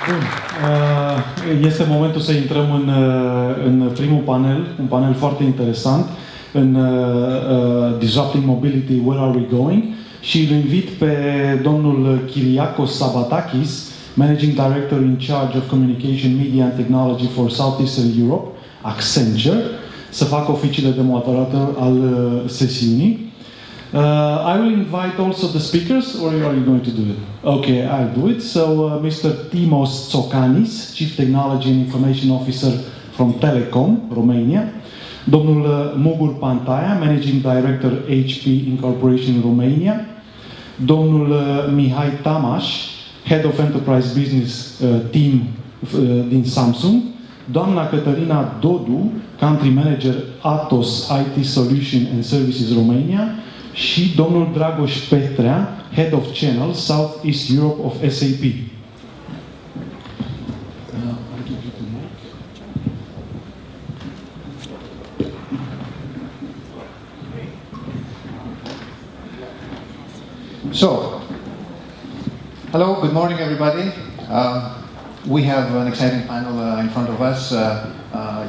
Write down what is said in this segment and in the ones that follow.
Bun. Este momentul să intrăm în primul panel, un panel foarte interesant, în Disrupting Mobility, Where Are We Going? Și îl invit pe domnul Kyriakos Sabatakis, Managing Director in charge of Communication, Media and Technology for Southeastern Europe, Accenture, să facă oficiile de moderator al sesiunii. I will invite also the speakers, or are you going to do it? Okay, I'll do it. So, Mr. Timos Tsokanis, Chief Technology and Information Officer from Telecom, Romania. Domnul Mugur Pantaia, Managing Director HP Incorporation Romania. Domnul Mihai Tamaș, Head of Enterprise Business Team din Samsung. Doamna Cătălina Dodu, Country Manager Atos IT Solution and Services Romania. Și domnul Dragoș Petrea, Head of Channel, Southeast Europe of SAP. So, hello, good morning everybody. We have an exciting panel in front of us.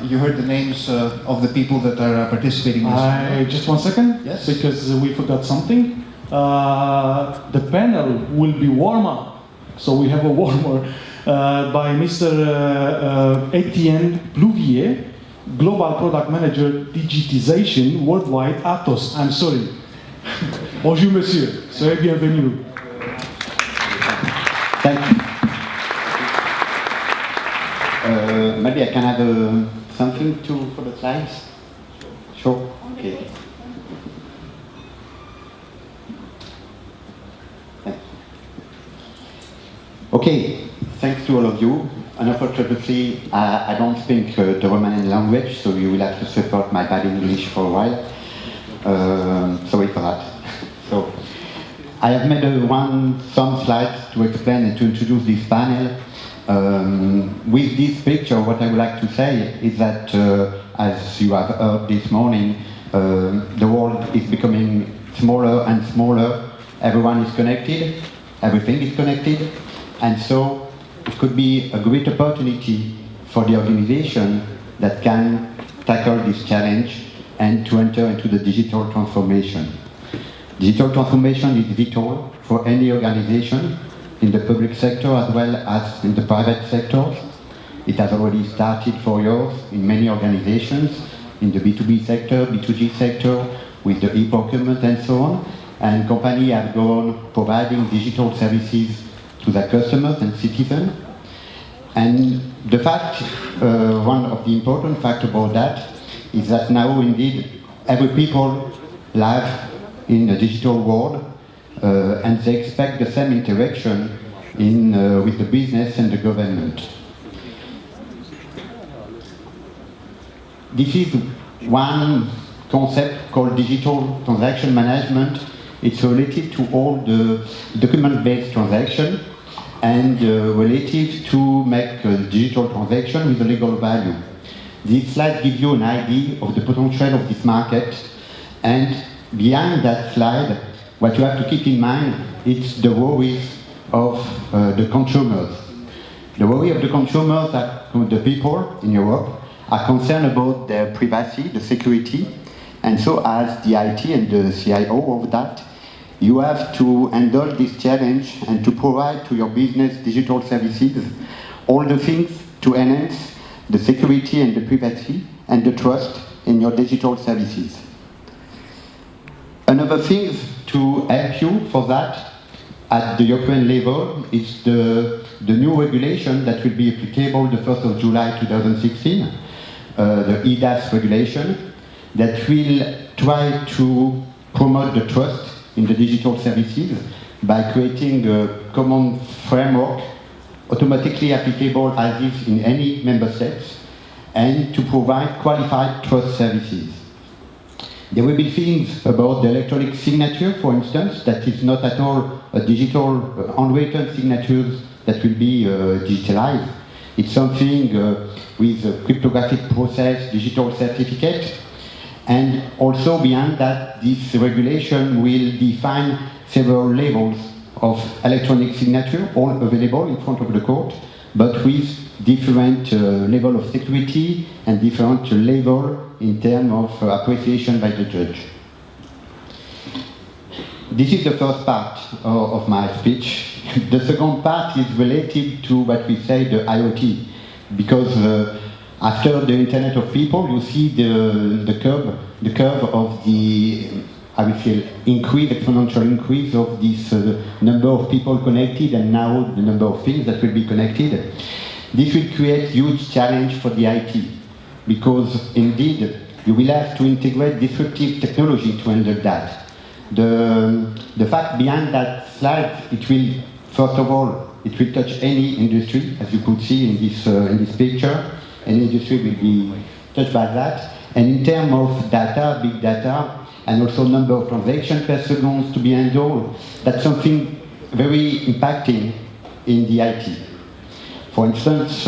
You heard the names of the people that are participating in this. Just one second, yes, because we forgot something. The panel will be warmer, so we have a warmer by Mr. Etienne Plouvier, Global Product Manager Digitization Worldwide Atos. I'm sorry. Bonjour, monsieur. Soyez bienvenue. Thank you. Maybe I can have something for the slides? Sure. Okay. Okay, thanks to all of you. Unfortunately, I don't speak the Romanian language, so you will have to support my bad English for a while. Sorry for that. So, I have made some slides to explain and to introduce this panel. With this picture, what I would like to say is that, as you have heard this morning, the world is becoming smaller and smaller. Everyone is connected, everything is connected, and so it could be a great opportunity for the organization that can tackle this challenge and to enter into the digital transformation. Digital transformation is vital for any organization, in the public sector as well as in the private sector. It has already started for years in many organizations, in the B2B sector, B2G sector, with the e-procurement and so on. And companies have gone providing digital services to their customers and citizens. And the fact, one of the important facts about that is that now indeed every people live in a digital world, and they expect the same interaction with the business and the government. This is one concept called digital transaction management. It's related to all the document-based transaction and relative to make a digital transaction with a legal value. This slide gives you an idea of the potential of this market, and behind that slide, what you have to keep in mind is the worries of the consumers. The worry of the consumers, that the people in Europe, are concerned about their privacy, the security, and so as the IT and the CIO of that, you have to handle this challenge and to provide to your business digital services all the things to enhance the security and the privacy and the trust in your digital services. Another thing to help you for that at the European level is the new regulation that will be applicable the 1st of July 2016, the EDAS regulation, that will try to promote the trust in the digital services by creating a common framework automatically applicable as is in any member states, and to provide qualified trust services. There will be things about the electronic signature, for instance, that is not at all a digital handwritten signatures that will be digitalized. It's something with a cryptographic process, digital certificate, and also beyond that, this regulation will define several levels of electronic signature, all available in front of the court, but with different level of security and different level in terms of appreciation by the judge. This is the first part of my speech. The second part is related to what we say the IoT, because after the Internet of People, you see the curve of the, I would say, exponential increase of this number of people connected, and now the number of things that will be connected. This will create huge challenge for the IT, because indeed you will have to integrate disruptive technology to handle that. The fact behind that slide, it will, first of all, it will touch any industry, as you could see in this picture. Any industry will be touched by that. And in terms of data, big data, and also number of transactions per second to be handled, that's something very impacting in the IT. For instance,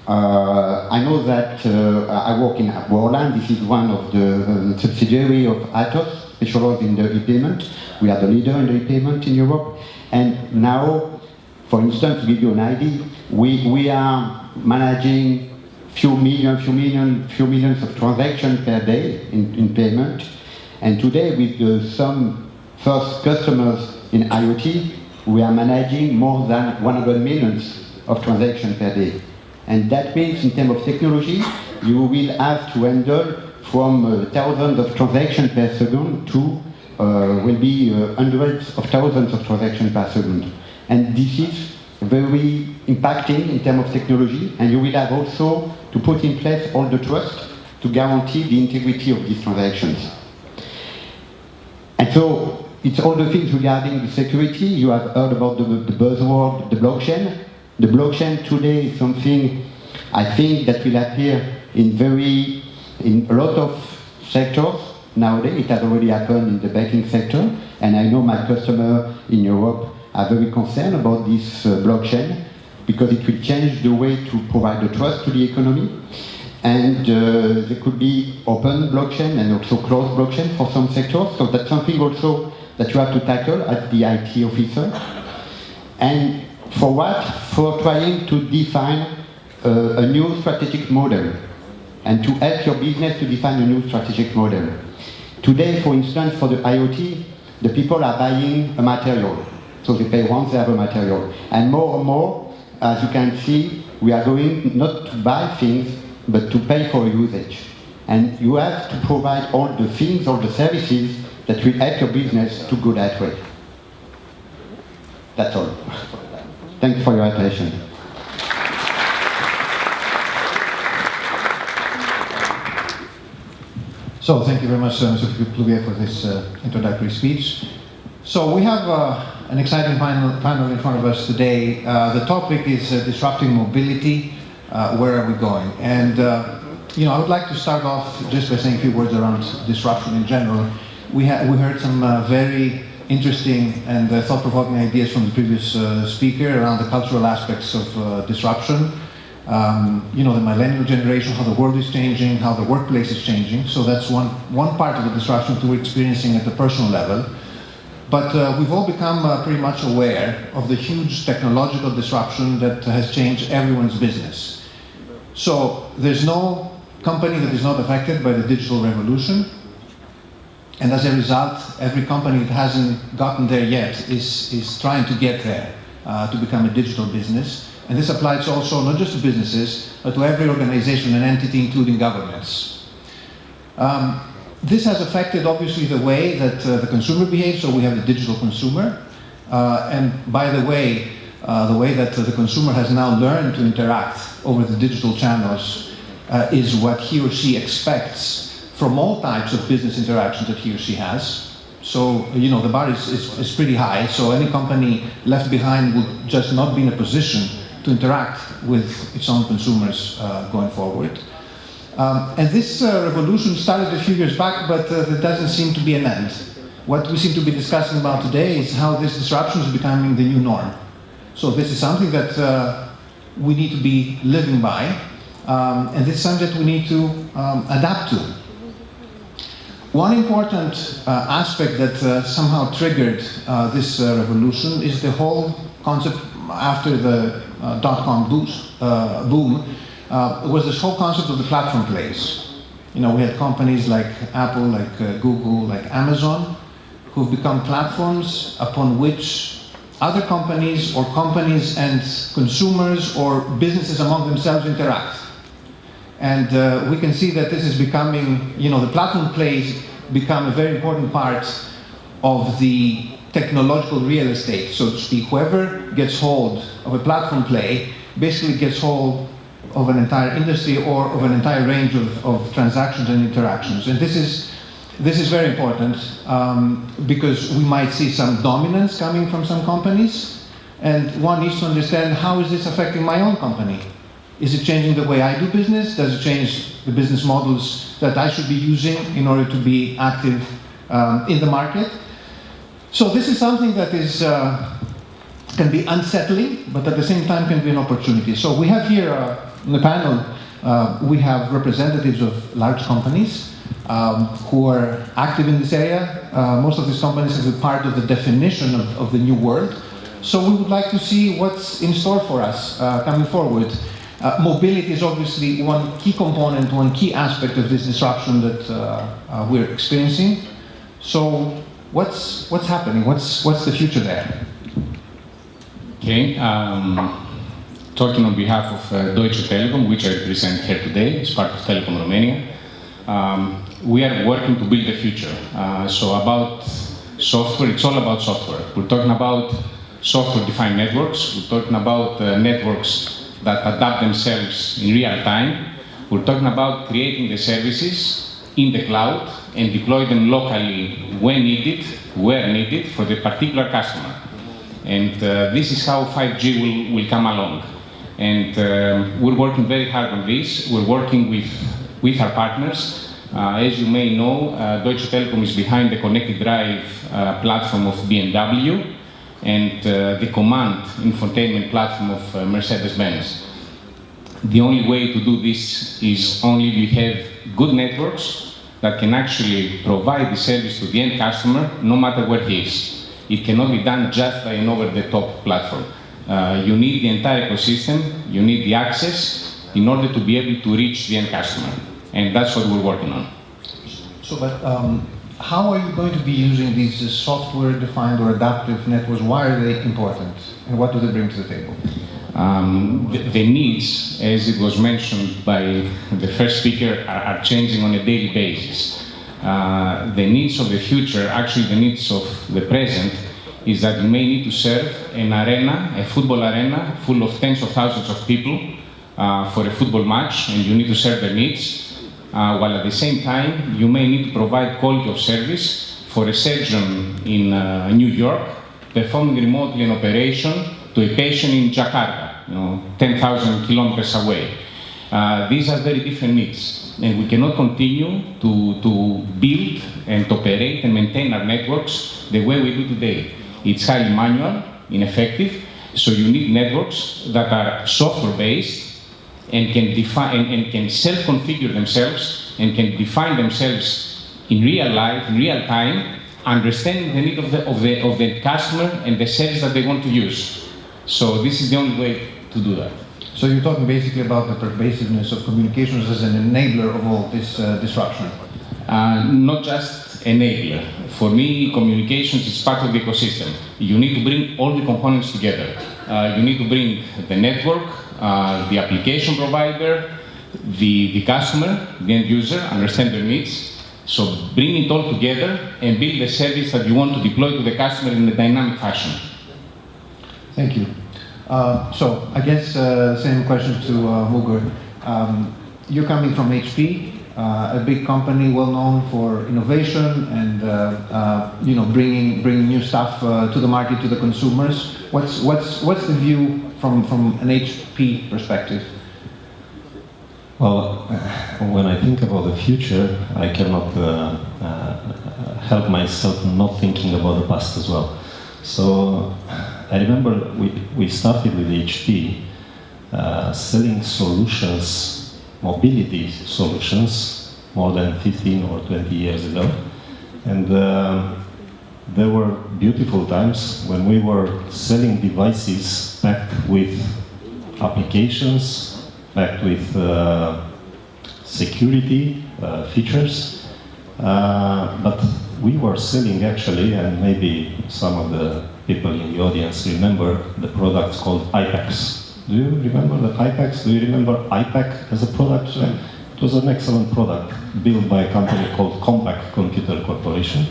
I know that I work in Worldline. This is one of the subsidiary of Atos, specialized in the e-payment. We are the leader in the e-payment in Europe. And now, for instance, to give you an idea, we are managing few millions of transactions per day in payment. And today, with some first customers in IoT, we are managing more than 100 millions of transactions per day. And that means, in terms of technology, you will have to handle from thousands of transactions per second to will be hundreds of thousands of transactions per second. And this is very impacting in terms of technology, and you will have also to put in place all the trust to guarantee the integrity of these transactions. And so it's all the things regarding the security. You have heard about the buzzword, the blockchain. The blockchain today is something I think that will appear in a lot of sectors nowadays. It has already happened in the banking sector, and I know my customers in Europe are very concerned about this blockchain, because it will change the way to provide the trust to the economy. And there could be open blockchain and also closed blockchain for some sectors. So that's something also that you have to tackle as the IT officer. And for what? For trying to define a new strategic model, and to help your business to define a new strategic model. Today, for instance, for the IoT, the people are buying a material. So they pay once they have a material. And more, as you can see, we are going not to buy things, but to pay for usage. And you have to provide all the things, all the services that will help your business to go that way. That's all. Thanks for your attention. So thank you very much, Mr. Plouvier, for this introductory speech. So we have an exciting panel in front of us today. The topic is disrupting mobility. Where are we going? And I would like to start off just by saying a few words around disruption in general. We heard some very interesting and thought-provoking ideas from the previous speaker around the cultural aspects of disruption. The millennial generation, how the world is changing, how the workplace is changing. So that's one part of the disruption that we're experiencing at the personal level. But we've all become pretty much aware of the huge technological disruption that has changed everyone's business. So there's no company that is not affected by the digital revolution. And as a result, every company that hasn't gotten there yet is trying to get there to become a digital business. And this applies also not just to businesses, but to every organization and entity, including governments. This has affected, obviously, the way that the consumer behaves, so we have the digital consumer. And by the way that the consumer has now learned to interact over the digital channels is what he or she expects from all types of business interactions that he or she has. So, the bar is pretty high, so any company left behind would just not be in a position to interact with its own consumers going forward. And this revolution started a few years back, but there doesn't seem to be an end. What we seem to be discussing about today is how this disruption is becoming the new norm. So this is something that we need to be living by, and this is something that we need to adapt to. One important aspect that somehow triggered this revolution is the whole concept after the dot-com boom, was this whole concept of the platform plays. You know, we had companies like Apple, like Google, like Amazon, who've become platforms upon which other companies or companies and consumers or businesses among themselves interact. And we can see that this is becoming, you know, the platform plays become a very important part of the technological real estate, so to speak. Whoever gets hold of a platform play basically gets hold of an entire industry or of an entire range of transactions and interactions. And this is very important because we might see some dominance coming from some companies, and one needs to understand, how is this affecting my own company? Is it changing the way I do business? Does it change the business models that I should be using in order to be active in the market? So this is something that is can be unsettling, but at the same time can be an opportunity. So we have here in the panel, we have representatives of large companies who are active in this area. Most of these companies have been part of the definition of the new world. So we would like to see what's in store for us coming forward. Mobility is obviously one key component, one key aspect of this disruption that we're experiencing. So what's happening? What's the future there? Okay, talking on behalf of Deutsche Telekom, which I represent here today as part of Telekom Romania, we are working to build the future. So about software, it's all about software. We're talking about software-defined networks. We're talking about networks that adapt themselves in real time. We're talking about creating the services in the cloud and deploy them locally when needed, where needed, for the particular customer. And this is how 5G will come along. And we're working very hard on this. We're working with our partners. As you may know, Deutsche Telekom is behind the Connected Drive platform of BMW and the Command infotainment platform of Mercedes-Benz. The only way to do this is only if you have good networks that can actually provide the service to the end customer, no matter where he is. It cannot be done just by an over-the-top platform. You need the entire ecosystem, you need the access in order to be able to reach the end customer. And that's what we're working on. So, but how are you going to be using these software-defined or adaptive networks? Why are they important? And what do they bring to the table? The needs, as it was mentioned by the first speaker, are changing on a daily basis. The needs of the future, actually the needs of the present, is that you may need to serve an arena, a football arena, full of tens of thousands of people for a football match, and you need to serve their needs. While at the same time, you may need to provide quality of service for a surgeon in New York, performing remotely an operation to a patient in Jakarta, 10,000 kilometers away. These are very different needs, and we cannot continue to build and operate and maintain our networks the way we do today. It's highly manual, ineffective, so you need networks that are software-based and can define and can self-configure themselves and can define themselves in real life, in real time, understanding the need of the customer and the service that they want to use. So this is the only way to do that. So you're talking basically about the pervasiveness of communications as an enabler of all this disruption? Not just enabler. For me, communications is part of the ecosystem. You need to bring all the components together. You need to bring the network, the application provider, the customer, the end user, understand their needs. So bring it all together and build the service that you want to deploy to the customer in a dynamic fashion. Thank you. So I guess same question to Mugur. You're coming from HP, a big company well known for innovation and bringing new stuff to the market, to the consumers. What's the view from an HP perspective? Well, when I think about the future, I cannot help myself not thinking about the past as well. So I remember we started with HP selling solutions, mobility solutions, more than 15 or 20 years ago. And there were beautiful times when we were selling devices packed with applications, packed with security features, but we were selling actually, and maybe some of the people in the audience remember the products called iPAQs. Do you remember the iPAQs? Do you remember iPAQ as a product? It was an excellent product built by a company called Compaq Computer Corporation.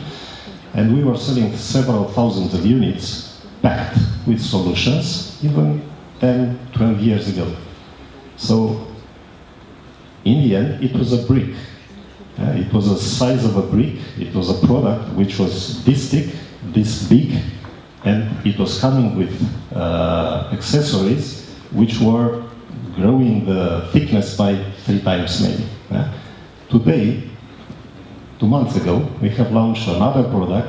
And we were selling several thousands of units packed with solutions, even 10, 12 years ago. So, in the end, it was a brick. It was the size of a brick. It was a product which was this thick, this big, and it was coming with accessories which were growing the thickness by 3 times maybe. Today, 2 months ago, we have launched another product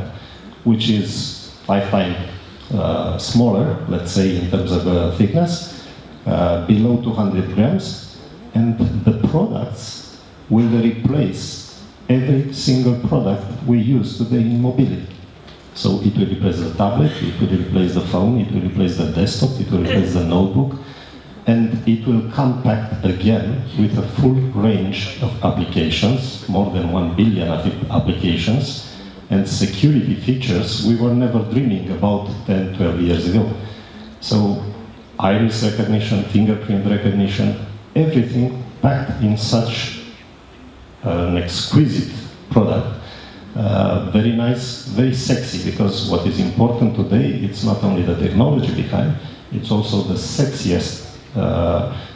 which is 5 times smaller, let's say in terms of thickness, below 200 grams, and the products will replace every single product we use today in mobility. So it will replace the tablet, it will replace the phone, it will replace the desktop, it will replace the notebook, and it will come packed again with a full range of applications, more than 1 billion applications, and security features we were never dreaming about 10, 12 years ago. So iris recognition, fingerprint recognition, everything packed in such an exquisite product. Very nice, very sexy, because what is important today, it's not only the technology behind, it's also the sexiest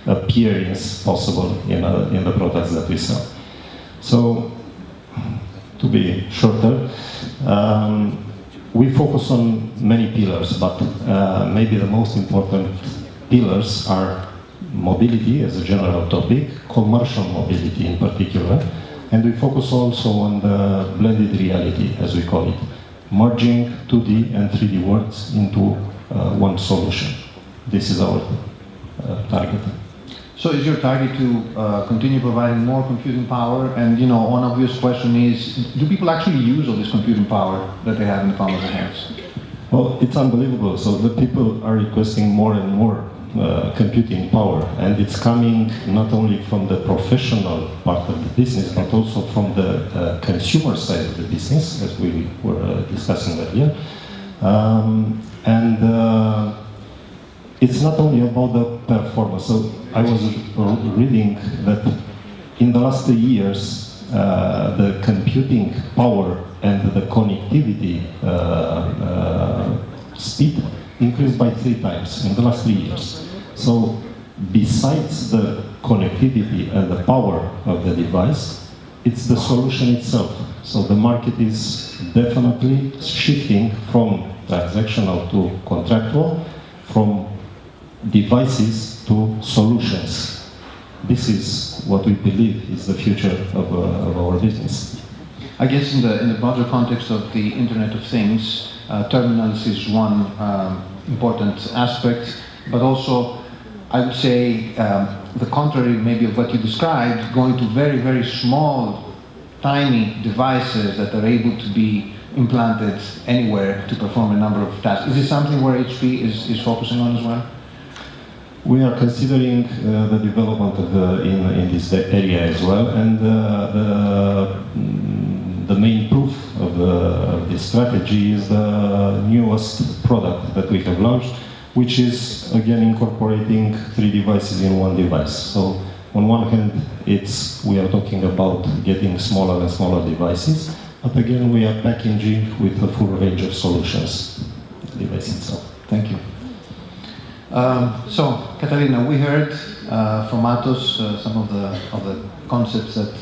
appearance possible in the products that we sell. So, to be shorter, we focus on many pillars, but maybe the most important pillars are mobility as a general topic, commercial mobility in particular, and we focus also on the blended reality, as we call it, merging 2D and 3D worlds into one solution. This is our target. So is your target to continue providing more computing power? And one obvious question is, do people actually use all this computing power that they have in the palm of their hands? Well, it's unbelievable. So the people are requesting more and more computing power, and it's coming not only from the professional part of the business, but also from the consumer side of the business, as we were discussing earlier. It's not only about the performance. So I was reading that in the last 2 years, the computing power and the connectivity speed increased by 3 times in the last 3 years. So besides the connectivity and the power of the device, it's the solution itself. So the market is definitely shifting from transactional to contractual, from devices to solutions. This is what we believe is the future of our business. I guess in the broader context of the Internet of Things, terminals is one important aspect, but also I would say the contrary maybe of what you described, going to very, very small, tiny devices that are able to be implanted anywhere to perform a number of tasks. Is this something where HP is focusing on as well? We are considering the development of in this area as well, and the main proof of this strategy is the newest product that we have launched, which is again incorporating 3 devices in one device. So on one hand, we are talking about getting smaller and smaller devices, but again we are packaging with a full range of solutions, the device itself. Thank you. So, Katarina, we heard from Atos some of the concepts that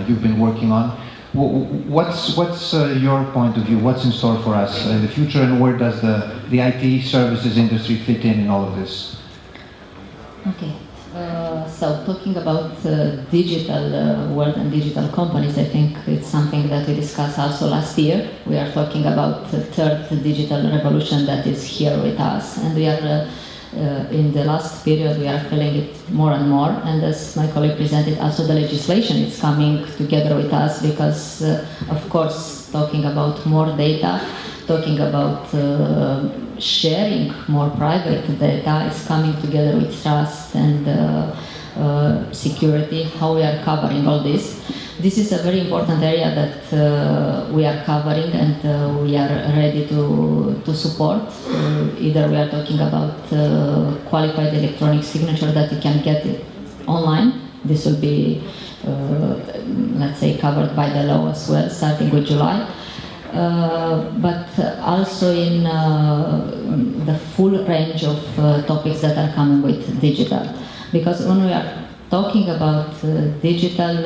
you've been working on. What's your point of view? What's in store for us in the future, and where does the IT services industry fit in all of this? Okay. So talking about digital world and digital companies, I think it's something that we discussed also last year. We are talking about the third digital revolution that is here with us, and we are in the last period we are feeling it more and more. And as my colleague presented, also the legislation is coming together with us because, of course, talking about more data talking about sharing more private data, is coming together with trust and security, how we are covering all this. This is a very important area that we are covering and we are ready to support. Either we are talking about qualified electronic signature that you can get it online. This will be, let's say, covered by the law as well, starting with July. But also in the full range of topics that are coming with digital. Because when we are talking about digital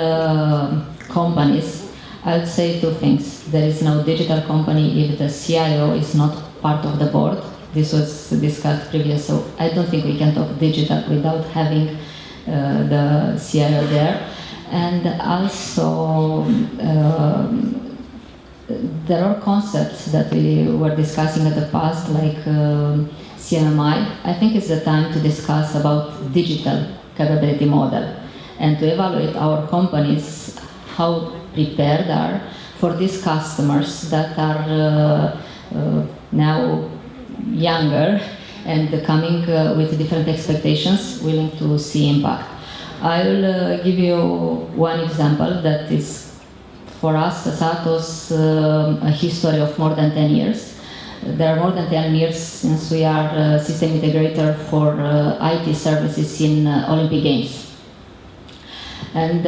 companies, I would say two things. There is no digital company if the CIO is not part of the board. This was discussed previously, so I don't think we can talk digital without having the CIO there. And also, there are concepts that we were discussing in the past, like CMMI. I think it's the time to discuss about digital capability model and to evaluate our companies, how prepared are for these customers that are now younger and coming with different expectations, willing to see impact. I will give you one example that is for us as Atos a history of more than 10 years. There are more than 10 years since we are system integrator for IT services in Olympic Games. And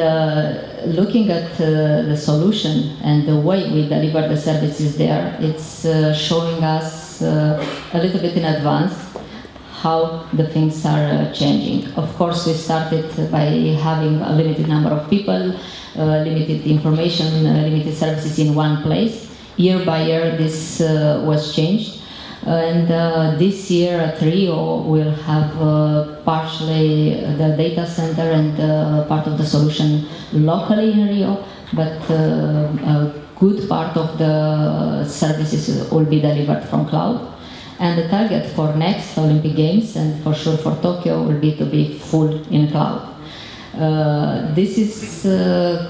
looking at the solution and the way we deliver the services there, it's showing us a little bit in advance how the things are changing. Of course, we started by having a limited number of people, limited information, limited services in one place. Year by year, this was changed. And this year at Rio, we'll have partially the data center and part of the solution locally in Rio, but a good part of the services will be delivered from cloud. And the target for next Olympic Games, and for sure for Tokyo, will be to be full in cloud. This is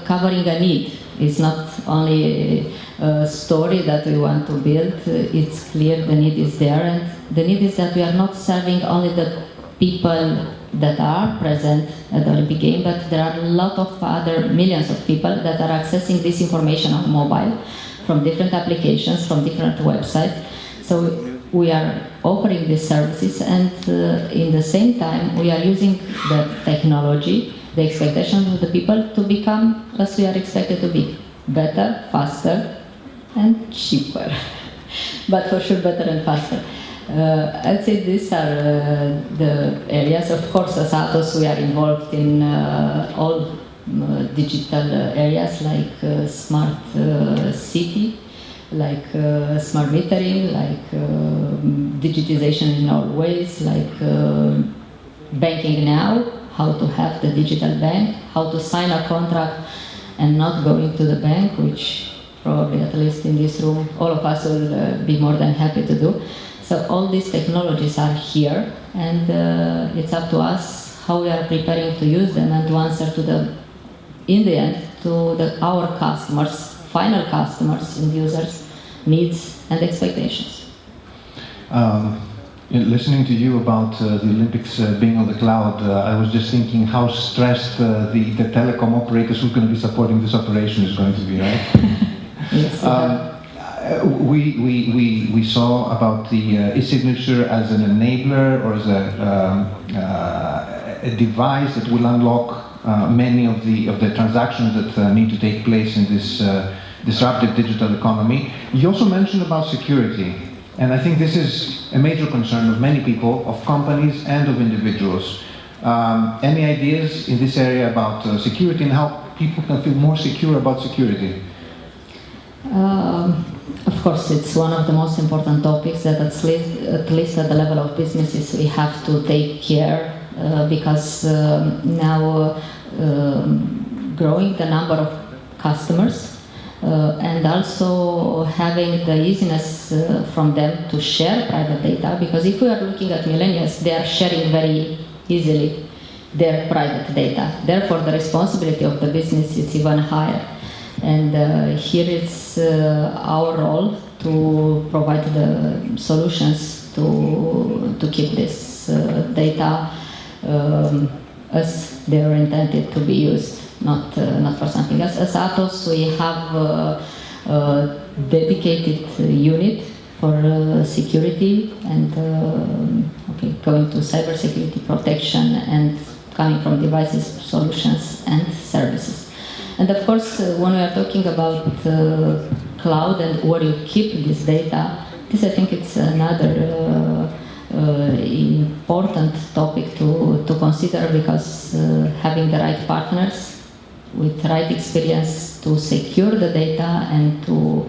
covering a need. It's not only a story that we want to build. It's clear the need is there, and the need is that we are not serving only the people that are present at the Olympic Game, but there are a lot of other millions of people that are accessing this information on mobile from different applications, from different websites. So we are offering these services, and in the same time we are using the technology, the expectation of the people to become as we are expected to be: better, faster, and cheaper. But for sure better and faster. I'd say these are the areas. Of course, as Atos, we are involved in all digital areas like smart city, like smart metering, like digitization in all ways, like banking now, how to have the digital bank, how to sign a contract and not going to the bank, which probably, at least in this room, all of us will be more than happy to do. So all these technologies are here, and it's up to us how we are preparing to use them and to answer to the, in the end, to our customers, final customers and users' needs and expectations. Listening to you about the Olympics being on the cloud, I was just thinking how stressed the telecom operators who are going to be supporting this operation is going to be, right? Yes. We saw about the e-signature as an enabler or as a device that will unlock many of the transactions that need to take place in this disruptive digital economy. You also mentioned about security, and I think this is a major concern of many people, of companies and of individuals. Any ideas in this area about security and how people can feel more secure about security? Of course, it's one of the most important topics that at least at the level of businesses we have to take care because now growing the number of customers and also having the easiness from them to share private data, because if we are looking at millennials, they are sharing very easily their private data. Therefore, the responsibility of the business is even higher. And here it's our role to provide the solutions to keep this data as they are intended to be used, not for something else. As Atos, we have a dedicated unit for security and going to cybersecurity protection and coming from devices, solutions and services. And of course, when we are talking about cloud and where you keep this data, this I think it's another important topic to consider, because having the right partners with right experience to secure the data and to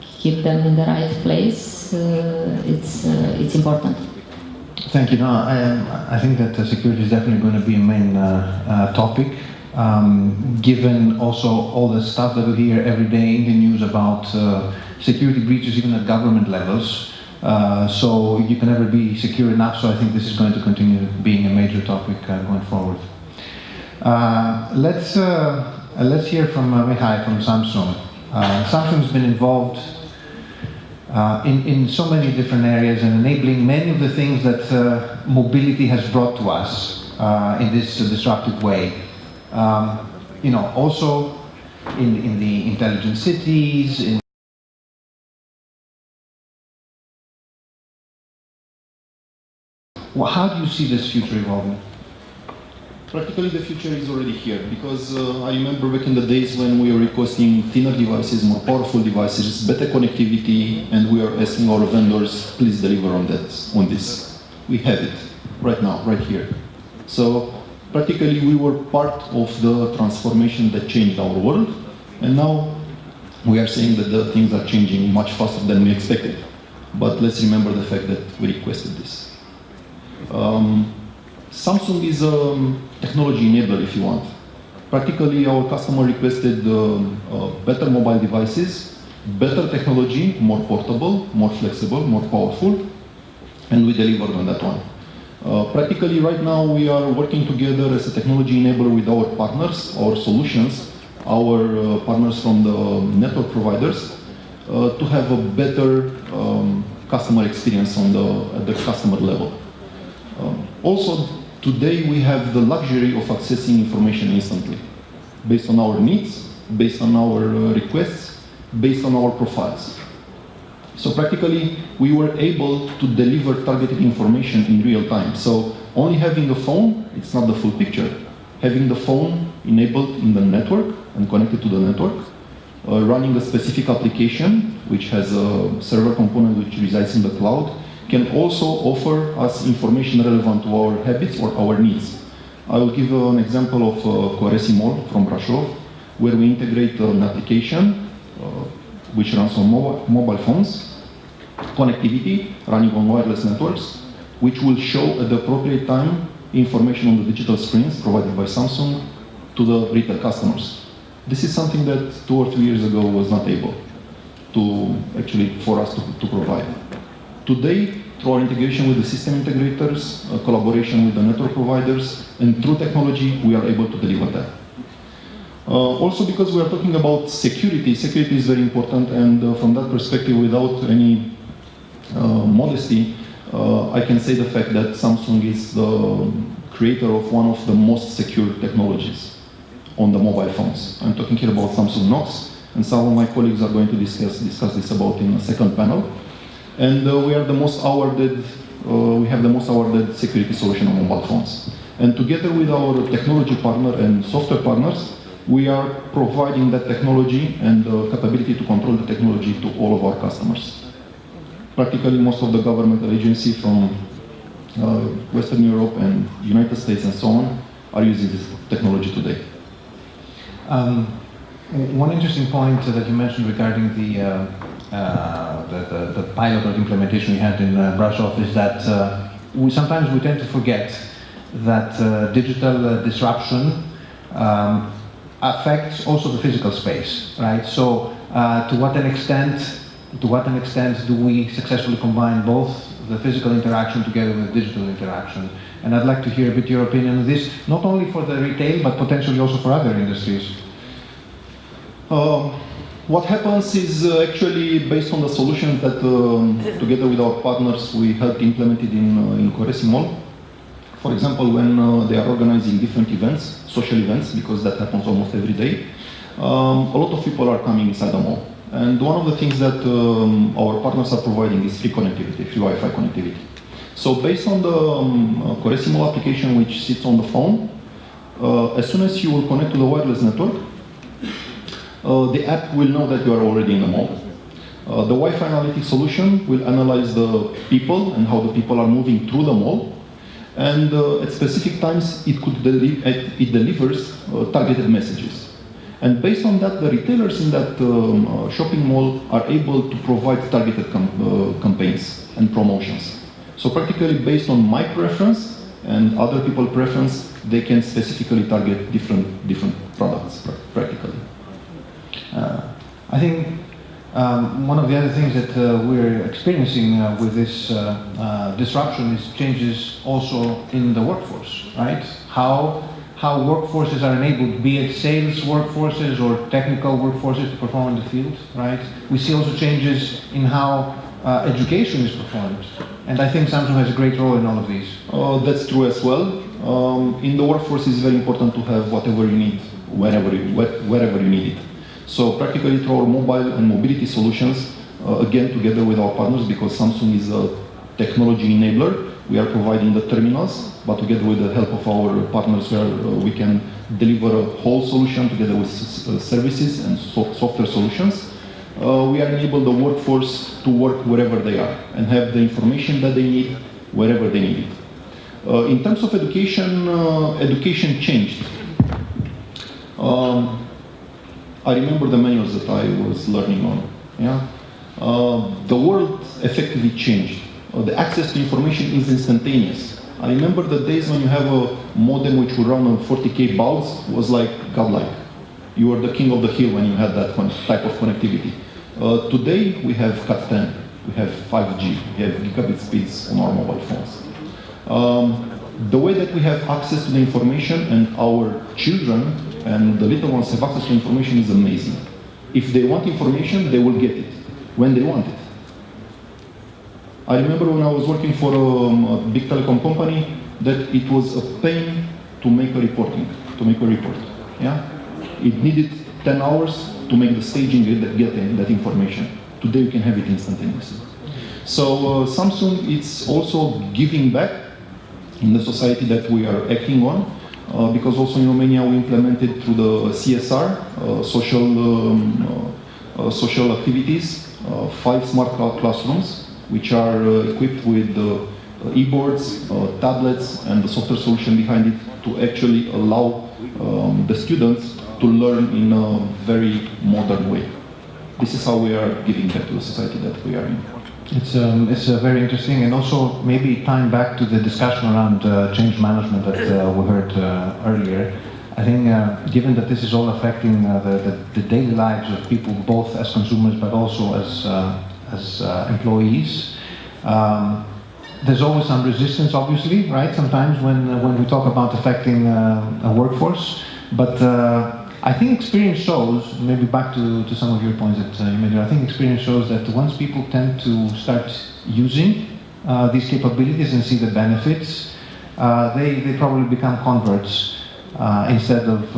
keep them in the right place, it's important. Thank you. No, I think that security is definitely going to be a main topic, given also all the stuff that we hear every day in the news about security breaches, even at government levels. So you can never be secure enough. So I think this is going to continue being a major topic going forward. Let's hear from Mihai from Samsung. Samsung's been involved in so many different areas and enabling many of the things that mobility has brought to us in this disruptive way. Also in the intelligent cities. How do you see this future evolving? Practically the future is already here, because I remember back in the days when we were requesting thinner devices, more powerful devices, better connectivity, and we are asking our vendors, please deliver on this. We have it right now, right here. So practically we were part of the transformation that changed our world, and now we are saying that the things are changing much faster than we expected. But let's remember the fact that we requested this. Samsung is a technology enabler, if you want. Practically, our customer requested better mobile devices, better technology, more portable, more flexible, more powerful, and we delivered on that one. Practically, right now, we are working together as a technology enabler with our partners, our solutions, our partners from the network providers, to have a better customer experience at the customer level. Also, today we have the luxury of accessing information instantly, based on our needs, based on our requests, based on our profiles. So practically, we were able to deliver targeted information in real time. So only having a phone, it's not the full picture. Having the phone enabled in the network and connected to the network, running a specific application, which has a server component which resides in the cloud, can also offer us information relevant to our habits or our needs. I will give an example of Coresi Mall from Brașov, where we integrate an application which runs on mobile phones, connectivity running on wireless networks, which will show at the appropriate time information on the digital screens provided by Samsung to the retail customers. This is something that 2 or 3 years ago was not able for us to provide. Today, through our integration with the system integrators, collaboration with the network providers, and through technology, we are able to deliver that. Also, because we are talking about security is very important, and from that perspective, without any modesty, I can say the fact that Samsung is the creator of one of the most secure technologies on the mobile phones. I'm talking here about Samsung Knox, and some of my colleagues are going to discuss this about in a second panel. And we are the most awarded, we have the most awarded security solution on mobile phones. And together with our technology partner and software partners, we are providing that technology and the capability to control the technology to all of our customers. Practically most of the governmental agencies from Western Europe and United States and so on are using this technology today. One interesting point that you mentioned regarding the pilot or implementation we had in Brașov is that sometimes we tend to forget that digital disruption affects also the physical space, right? So to what extent do we successfully combine both the physical interaction together with digital interaction? And I'd like to hear a bit your opinion on this, not only for the retail, but potentially also for other industries. What happens is actually based on the solutions that together with our partners we helped implemented in Coresimol. For example, when they are organizing different events, social events, because that happens almost every day, a lot of people are coming inside the mall. And one of the things that our partners are providing is free connectivity, free Wi-Fi connectivity. So based on the Coresimol application which sits on the phone, as soon as you will connect to the wireless network, the app will know that you are already in the mall. The Wi-Fi analytics solution will analyze the people and how the people are moving through the mall. And at specific times, it delivers targeted messages. And based on that, the retailers in that shopping mall are able to provide targeted campaigns and promotions. So practically based on my preference and other people's preference, they can specifically target different products practically. I think one of the other things that we're experiencing with this disruption is changes also in the workforce, right? How workforces are enabled, be it sales workforces or technical workforces to perform in the field, right? We see also changes in how education is performed. And I think Samsung has a great role in all of these. That's true as well. In the workforce, it's very important to have whatever you need, wherever you need it. So practically through our mobile and mobility solutions, again together with our partners, because Samsung is a technology enabler, we are providing the terminals, but together with the help of our partners where we can deliver a whole solution together with services and software solutions. We are enable the workforce to work wherever they are and have the information that they need wherever they need it. In terms of education, education changed. I remember the manuals that I was learning on. Yeah? The world effectively changed. The access to information is instantaneous. I remember the days when you have a modem which would run on 40K baud was like godlike. You were the king of the hill when you had that type of connectivity. Today we have Cat10, we have 5G, we have gigabit speeds on our mobile phones. The way that we have access to the information and our children and the little ones have access to information is amazing. If they want information, they will get it when they want it. I remember when I was working for a big telecom company that it was a pain to make a report. Yeah? It needed 10 hours to make the staging get that information. Today you can have it instantaneously. So Samsung is also giving back in the society that we are acting on, because also in Romania we implemented through the CSR, social activities, 5 smart classrooms, which are equipped with e-boards, tablets, and the software solution behind it to actually allow the students to learn in a very modern way. This is how we are giving back to the society that we are in. It's very interesting, and also maybe tying back to the discussion around change management that we heard earlier. I think given that this is all affecting the daily lives of people, both as consumers but also as employees, there's always some resistance, obviously, right? Sometimes when we talk about affecting a workforce, but I think experience shows, maybe back to some of your points that you made, I think experience shows that once people tend to start using these capabilities and see the benefits, they probably become converts instead of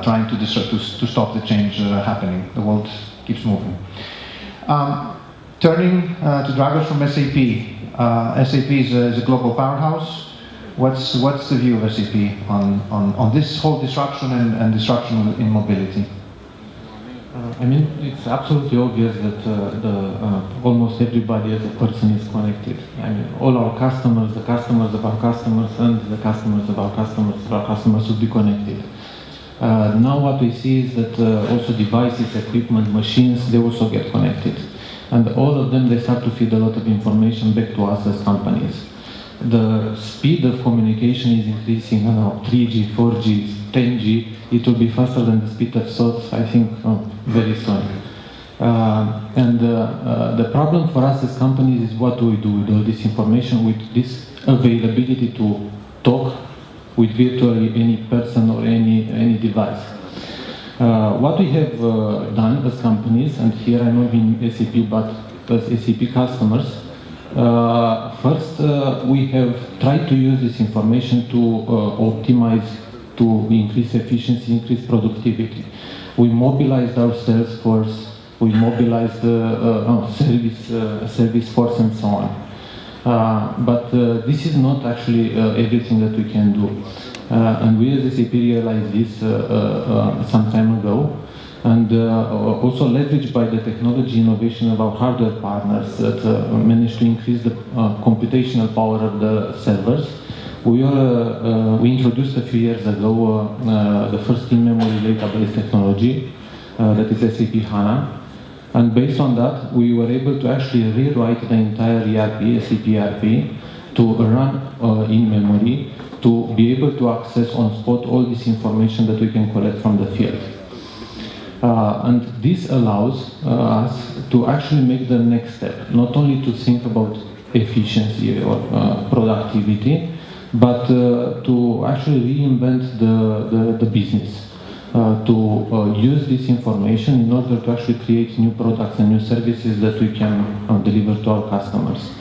trying to stop the change happening. The world keeps moving. Turning to drivers from SAP. SAP is a global powerhouse. What's the view of SAP on this whole disruption and disruption in mobility? I mean, it's absolutely obvious that almost everybody as a person is connected. I mean, all our customers, the customers of our customers, and the customers of our customers should be connected. Now what we see is that also devices, equipment, machines, they also get connected. And all of them, they start to feed a lot of information back to us as companies. The speed of communication is increasing, 3G, 4G, 10G. It will be faster than the speed of thought, I think, very soon. And the problem for us as companies is what do we do with all this information, with this availability to talk with virtually any person or any device. What we have done as companies, and here I not mean SAP but as SAP customers, first we have tried to use this information to optimize, to increase efficiency, increase productivity. We mobilized our sales force, we mobilized service force and so on. But this is not actually everything that we can do. And we as SAP realized this some time ago, and also leveraged by the technology innovation of our hardware partners that managed to increase the computational power of the servers. We introduced a few years ago the first in-memory database technology, that is SAP HANA. And based on that, we were able to actually rewrite the entire ERP, SAP ERP, to run in memory, to be able to access on spot all this information that we can collect from the field. And this allows us to actually make the next step, not only to think about efficiency or productivity, but to actually reinvent the business, to use this information in order to actually create new products and new services that we can deliver to our customers.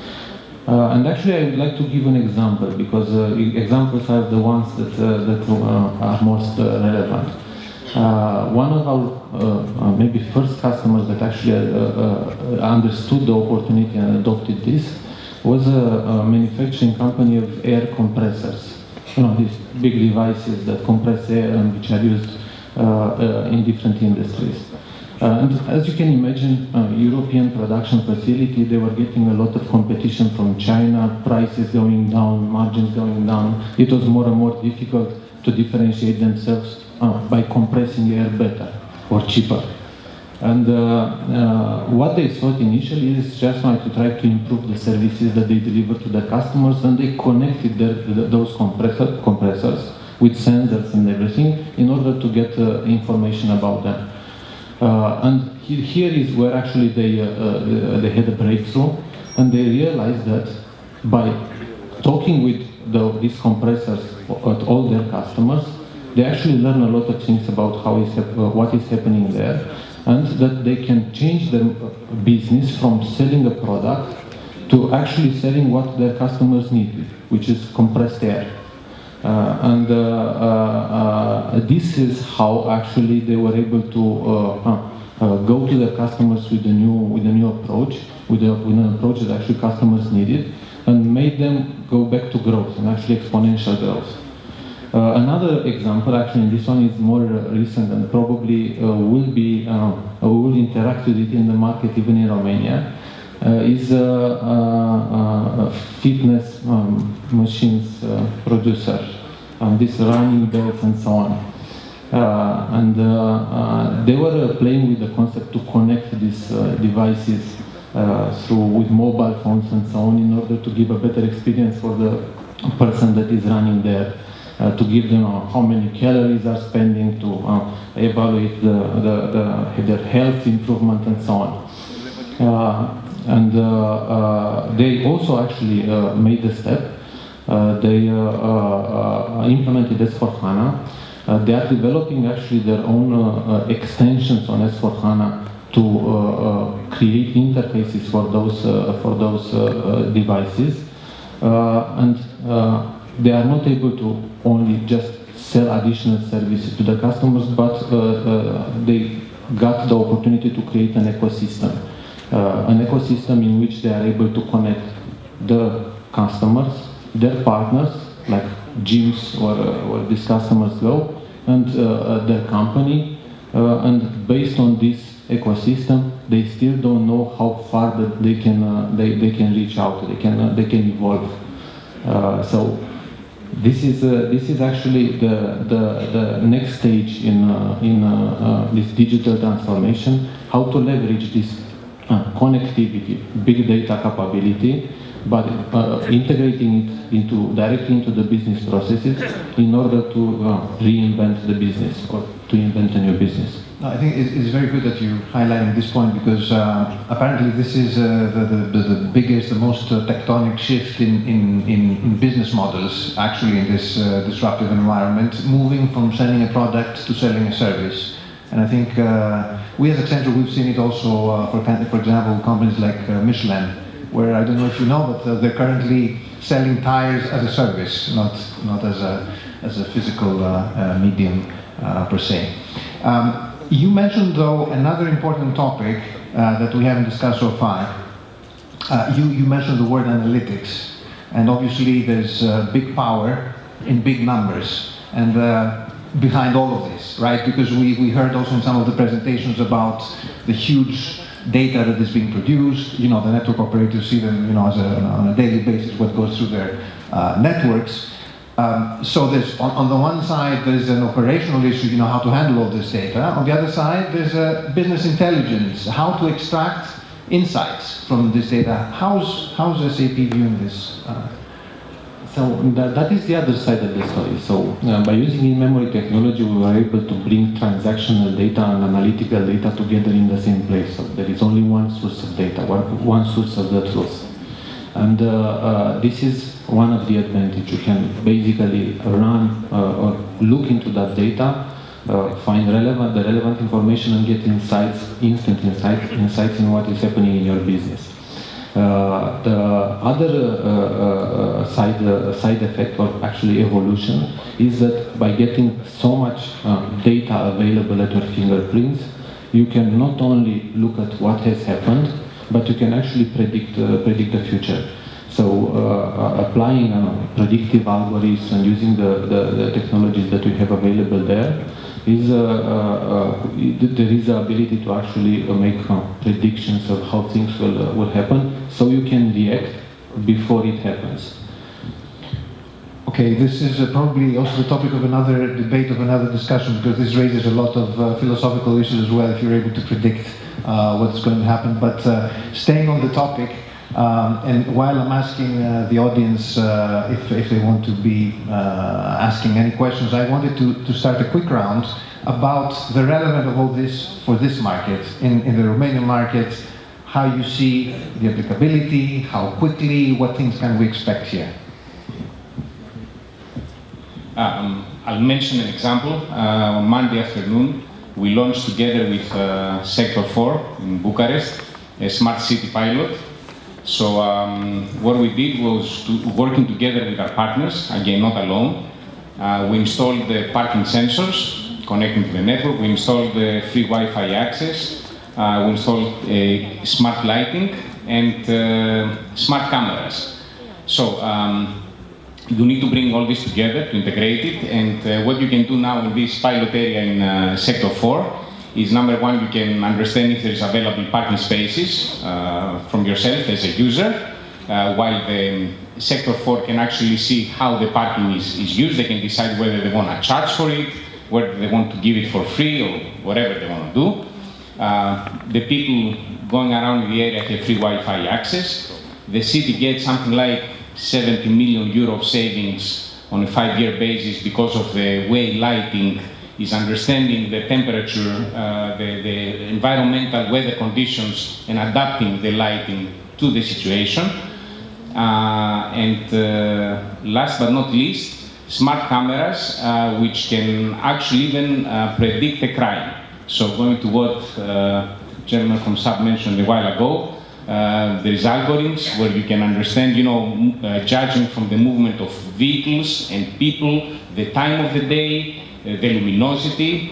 And actually I would like to give an example, because examples are the ones that are most relevant. One of our maybe first customers that actually understood the opportunity and adopted this was a manufacturing company of air compressors. You know, these big devices that compress air and which are used in different industries. And as you can imagine, European production facility, they were getting a lot of competition from China, prices going down, margins going down. It was more and more difficult to differentiate themselves by compressing air better or cheaper. And what they thought initially is just to try to improve the services that they deliver to their customers, and they connected those compressors with sensors and everything in order to get information about them. And here is where actually they had a breakthrough, and they realized that by talking with these compressors at all their customers, they actually learn a lot of things about what is happening there, and that they can change their business from selling a product to actually selling what their customers need, which is compressed air. This is how actually they were able to go to their customers with a new approach, with an approach that actually customers needed, and made them go back to growth and actually exponential growth. Another example, actually, this one is more recent and probably will interact with it in the market even in Romania, is a fitness machines producer, this running belts and so on. They were playing with the concept to connect these devices with mobile phones and so on in order to give a better experience for the person that is running there. To give them how many calories are spending, to evaluate their health improvement and so on. They also actually made the step. They implemented S4HANA. They are developing actually their own extensions on S4HANA to create interfaces for those devices, and they are not able to only just sell additional services to the customers, but they got the opportunity to create an ecosystem in which they are able to connect the customers, their partners, like gyms where these customers go, and their company. And based on this ecosystem, they still don't know how far that they can reach out. They can evolve. So this is actually the next stage in this digital transformation. How to leverage this connectivity, big data capability, but integrating it directly into the business processes in order to reinvent the business or to invent a new business. I think it's very good that you highlighted this point, because apparently this is the biggest, the most tectonic shift in business models, actually, in this disruptive environment, moving from selling a product to selling a service. And I think we as Accenture, we've seen it also, for example, companies like Michelin, where I don't know if you know, but they're currently selling tires as a service, not as a physical medium per se. You mentioned, though, another important topic that we haven't discussed so far. You mentioned the word analytics, and obviously there's big power in big numbers, and behind all of this, right? Because we heard also in some of the presentations about the huge data that is being produced. You know, the network operators see them, you know, on a daily basis what goes through their networks. So there's, on the one side, there's an operational issue, you know, how to handle all this data. On the other side, there's a business intelligence, how to extract insights from this data. How's SAP viewing this? So that is the other side of the story. So by using in-memory technology, we were able to bring transactional data and analytical data together in the same place. So there is only one source of data, one source of the truth. And this is one of the advantages. You can basically run or look into that data, find the relevant information and get insights, instant insights in what is happening in your business. The other side effect, or actually evolution, is that by getting so much data available at your fingerprints, you can not only look at what has happened, but you can actually predict the future. So applying predictive algorithms and using the technologies that we have available there, there is the ability to actually make predictions of how things will happen, so you can react before it happens. Okay, this is probably also the topic of another debate, of another discussion, because this raises a lot of philosophical issues as well, if you're able to predict what's going to happen. But staying on the topic, and while I'm asking the audience if they want to be asking any questions, I wanted to start a quick round about the relevance of all this for this market, in the Romanian market, how you see the applicability, how quickly, what things can we expect here? I'll mention an example. On Monday afternoon, we launched together with Sector 4 in Bucharest a smart city pilot. So what we did was working together with our partners, again not alone. We installed the parking sensors connecting to the network. We installed the free Wi-Fi access. We installed smart lighting and smart cameras. So you need to bring all this together to integrate it. And what you can do now in this pilot area in Sector 4 is, number one, you can understand if there's available parking spaces from yourself as a user, while the Sector 4 can actually see how the parking is used. They can decide whether they want to charge for it, whether they want to give it for free, or whatever they want to do. The people going around in the area have free Wi-Fi access. The city gets something like 70 million euro savings on a 5-year basis because of the way lighting is understanding the temperature, the environmental weather conditions, and adapting the lighting to the situation. And last but not least, smart cameras, which can actually even predict a crime. So going to what Chairman from SAP mentioned a while ago, there is algorithms where you can understand, judging from the movement of vehicles and people, the time of the day, the luminosity,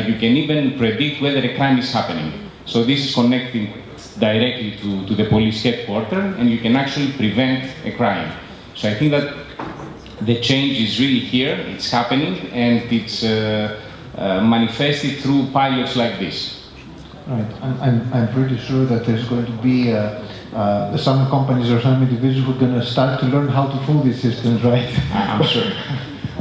you can even predict whether a crime is happening. So this is connecting directly to the police headquarters, and you can actually prevent a crime. So I think that the change is really here, it's happening, and it's manifested through pilots like this. Right, I'm pretty sure that there's going to be some companies or some individuals who are going to start to learn how to fool these systems, right? I'm sure.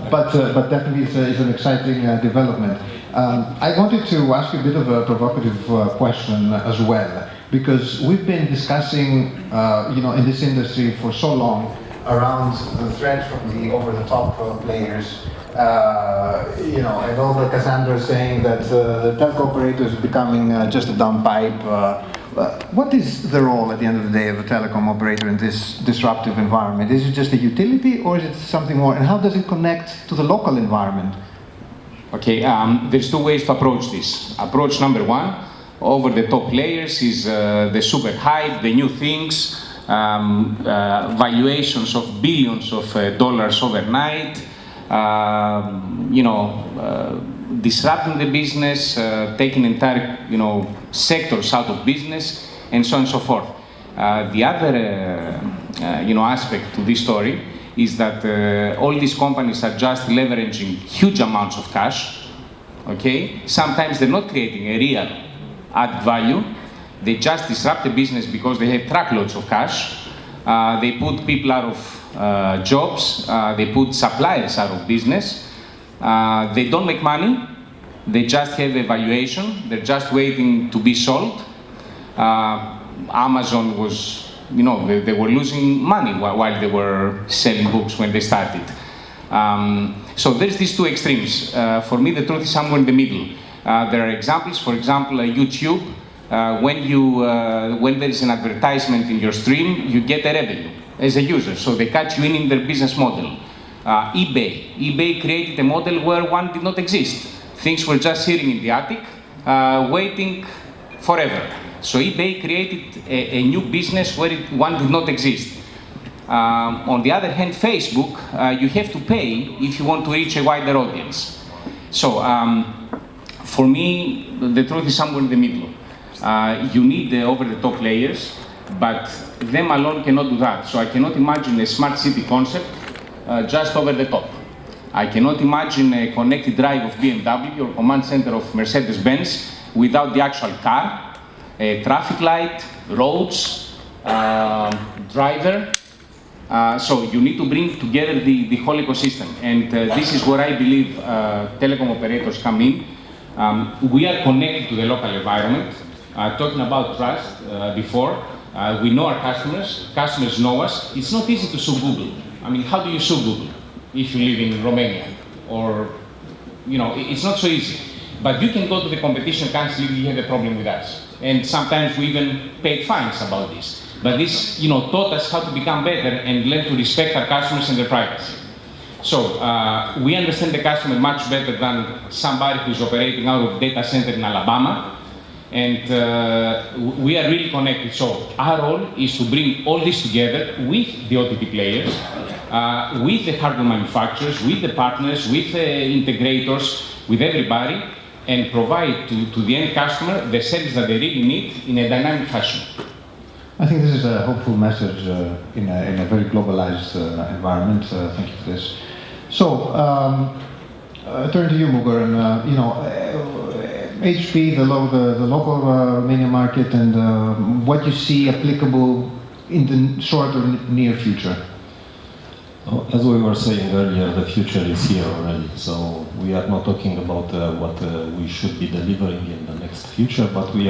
But definitely it's an exciting development. I wanted to ask you a bit of a provocative question as well, because we've been discussing, in this industry for so long around the threats from the over-the-top players. And all the Cassandra is saying that the telco operator is becoming just a dumb pipe. What is the role at the end of the day of a telecom operator in this disruptive environment? Is it just a utility, or is it something more? And how does it connect to the local environment? Okay, there's two ways to approach this. Approach number one, over the top layers is the super hype, the new things, valuations of billions of dollars overnight, disrupting the business, taking entire sectors out of business, and so on and so forth. The other aspect to this story is that all these companies are just leveraging huge amounts of cash. Okay, sometimes they're not creating a real added value. They just disrupt the business because they have truckloads of cash. They put people out of jobs. They put suppliers out of business. They don't make money. They just have a valuation. They're just waiting to be sold. Amazon was, they were losing money while they were selling books when they started. So there's these two extremes. For me, the truth is somewhere in the middle. There are examples, for example, YouTube. When there is an advertisement in your stream, you get a revenue as a user. So they catch you in their business model. eBay created a model where one did not exist. Things were just sitting in the attic, waiting forever. So eBay created a new business where one did not exist. On the other hand, Facebook, you have to pay if you want to reach a wider audience. So for me, the truth is somewhere in the middle. You need the over-the-top layers, but them alone cannot do that. So I cannot imagine a smart city concept just over the top. I cannot imagine a connected drive of BMW or command center of Mercedes-Benz without the actual car, a traffic light, roads, driver. So you need to bring together the whole ecosystem. And this is where I believe telecom operators come in. We are connected to the local environment. Talking about trust before, we know our customers know us. It's not easy to sue Google. I mean, how do you sue Google if you live in Romania? Or, it's not so easy. But you can go to the competition council if you have a problem with us. And sometimes we even paid fines about this. But this, taught us how to become better and learn to respect our customers and their privacy. So we understand the customer much better than somebody who's operating out of data center in Alabama. And we are really connected. So our role is to bring all this together with the OTT players, with the hardware manufacturers, with the partners, with the integrators, with everybody, and provide to the end customer the service that they really need in a dynamic fashion. I think this is a hopeful message in a very globalized environment. Thank you for this. So, turn to you, Mugur, and HP, the local Romanian market, and what you see applicable in the short or near future. As we were saying earlier, the future is here already. So we are not talking about what we should be delivering in the next future, but we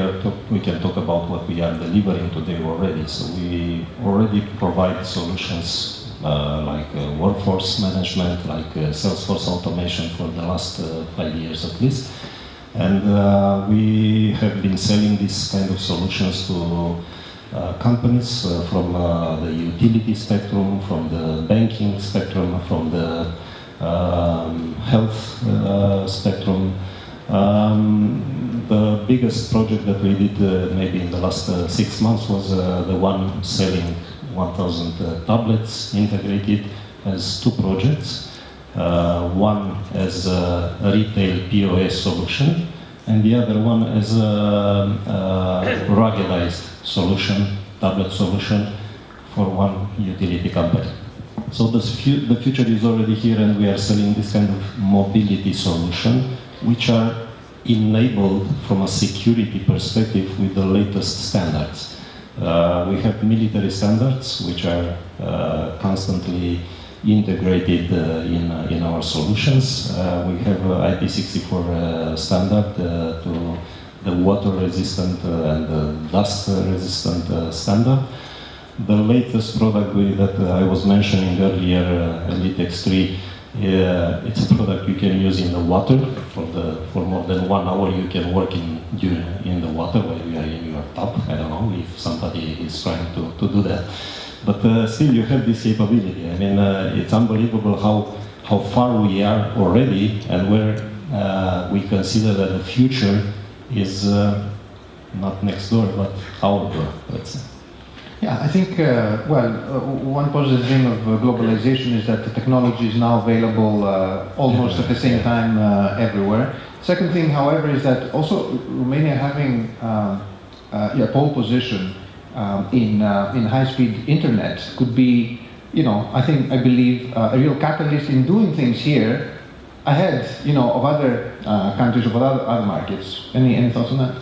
can talk about what we are delivering today already. So we already provide solutions like workforce management, like Salesforce automation for the last 5 years at least. And we have been selling these kind of solutions to companies from the utility spectrum, from the banking spectrum, from the health spectrum. The biggest project that we did maybe in the last 6 months was the one selling 1,000 tablets integrated as 2 projects. One as a retail POS solution, and the other one as a ruggedized solution, tablet solution for one utility company. So the future is already here, and we are selling this kind of mobility solution, which are enabled from a security perspective with the latest standards. We have military standards, which are constantly integrated in our solutions. We have IP64 standard to the water resistant and the dust resistant standard. The latest product that I was mentioning earlier, Elite X3, it's a product you can use in the water. For more than 1 hour you can work in the water while you are in your tub. I don't know if somebody is trying to do that. But still you have this capability. I mean, it's unbelievable how far we are already and where we consider that the future is not next door, but our door, let's say. Yeah, I think, one positive thing of globalization is that the technology is now available almost at the same time everywhere. Second thing, however, is that also Romania having a pole position in high-speed internet could be, I believe, a real catalyst in doing things here ahead, of other countries, of other markets. Any thoughts on that?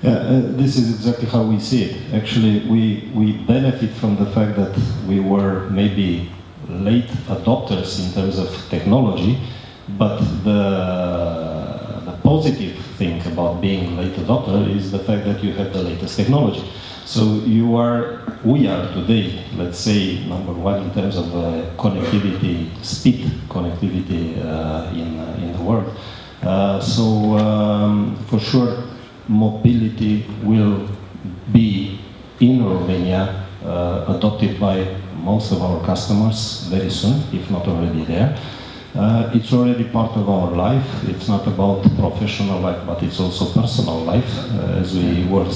Yeah, this is exactly how we see it. Actually, we benefit from the fact that we were maybe late adopters in terms of technology, but the positive thing about being late adopter is the fact that you have the latest technology. So we are today, let's say, number one in terms of connectivity, speed connectivity in the world. For sure, mobility will be in Romania adopted by most of our customers very soon, if not already there. It's already part of our life. It's not about professional life, but it's also personal life. As we were